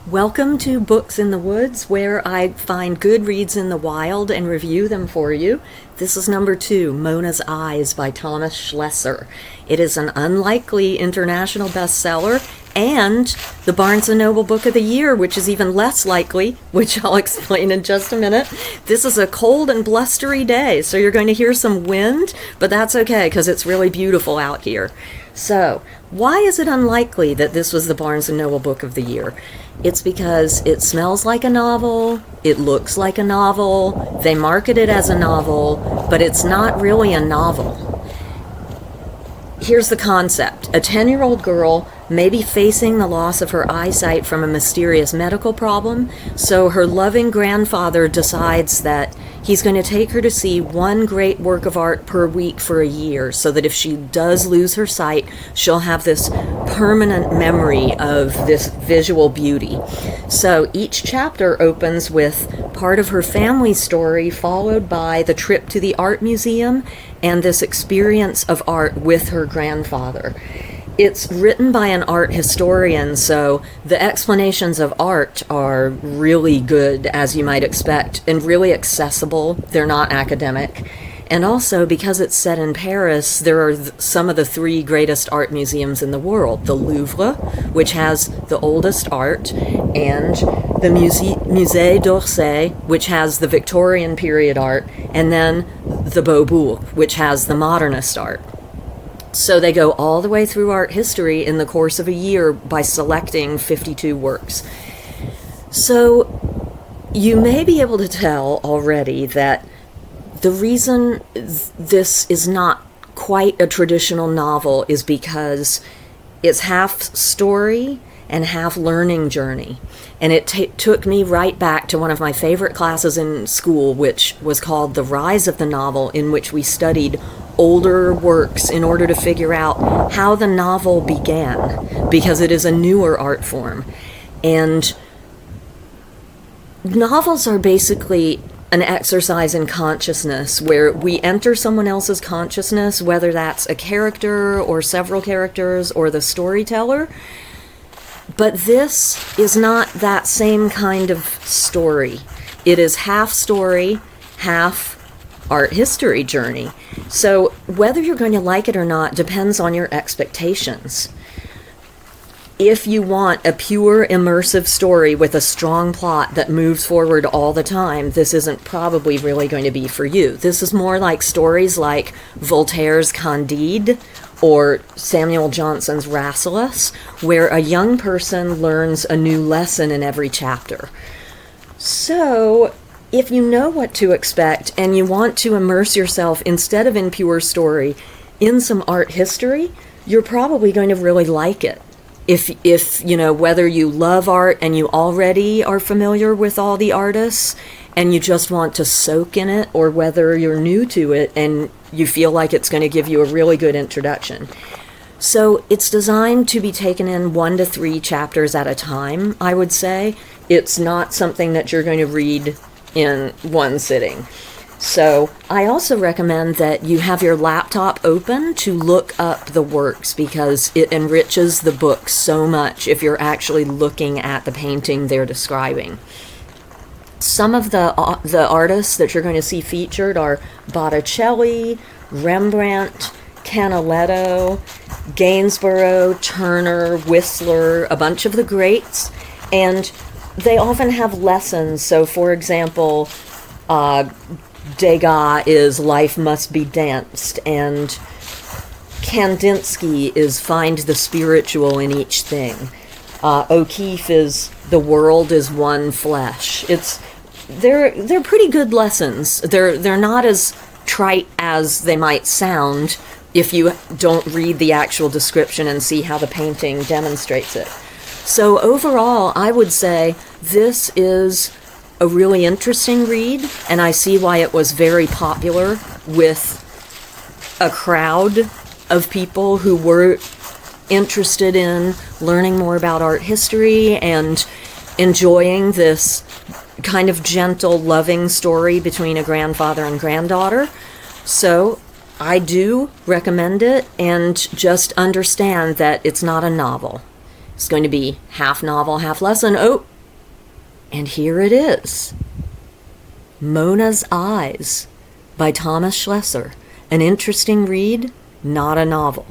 Welcome to Books in the Woods, where I find good reads in the wild and review them for you. This is number 2, Mona's Eyes by Thomas Schlesser. It is an unlikely international bestseller and the Barnes & Noble Book of the Year, which is even less likely, which I'll explain in just a minute. This is a cold and blustery day, so you're going to hear some wind, but that's okay because it's really beautiful out here. So, why is it unlikely that this was the Barnes & Noble Book of the Year? It's because it smells like a novel, it looks like a novel, they market it as a novel, but it's not really a novel. Here's the concept. A 10-year-old girl may be facing the loss of her eyesight from a mysterious medical problem, so her loving grandfather decides that he's going to take her to see one great work of art per week for a year, so that if she does lose her sight, she'll have this permanent memory of this visual beauty. So each chapter opens with part of her family story, followed by the trip to the art museum and this experience of art with her grandfather. It's written by an art historian, so the explanations of art are really good, as you might expect, and really accessible. They're not academic. And also, because it's set in Paris, there are some of the 3 greatest art museums in the world. The Louvre, which has the oldest art, and the Musée d'Orsay, which has the Victorian period art, and then the Beaubourg, which has the modernist art. So they go all the way through art history in the course of a year by selecting 52 works. So you may be able to tell already that the reason this is not quite a traditional novel is because it's half story and half learning journey. And it took me right back to one of my favorite classes in school, which was called The Rise of the Novel, in which we studied older works in order to figure out how the novel began, because it is a newer art form. And novels are basically an exercise in consciousness, where we enter someone else's consciousness, whether that's a character or several characters or the storyteller. But this is not that same kind of story. It is half story, half art history journey. So whether you're going to like it or not depends on your expectations. If you want a pure immersive story with a strong plot that moves forward all the time, this isn't probably really going to be for you. This is more like stories like Voltaire's Candide or Samuel Johnson's Rasselas, where a young person learns a new lesson in every chapter. So if you know what to expect and you want to immerse yourself, instead of in pure story, in some art history, you're probably going to really like it. If you know, whether you love art and you already are familiar with all the artists and you just want to soak in it, or whether you're new to it and you feel like it's going to give you a really good introduction. So it's designed to be taken in 1 to 3 chapters at a time, I would say. It's not something that you're going to read in one sitting. So I also recommend that you have your laptop open to look up the works, because it enriches the book so much if you're actually looking at the painting they're describing. Some of the artists that you're going to see featured are Botticelli, Rembrandt, Canaletto, Gainsborough, Turner, Whistler, a bunch of the greats, and they often have lessons. So, for example, Degas is Life Must Be Danced, and Kandinsky is Find the Spiritual in Each Thing. O'Keeffe is The World is One Flesh. They're pretty good lessons. They're not as trite as they might sound if you don't read the actual description and see how the painting demonstrates it. So overall, I would say this is a really interesting read, and I see why it was very popular with a crowd of people who were interested in learning more about art history and enjoying this kind of gentle, loving story between a grandfather and granddaughter. So I do recommend it, and just understand that it's not a novel. It's going to be half novel, half lesson. Oh, and here it is. Mona's Eyes by Thomas Schlesser. An interesting read, not a novel.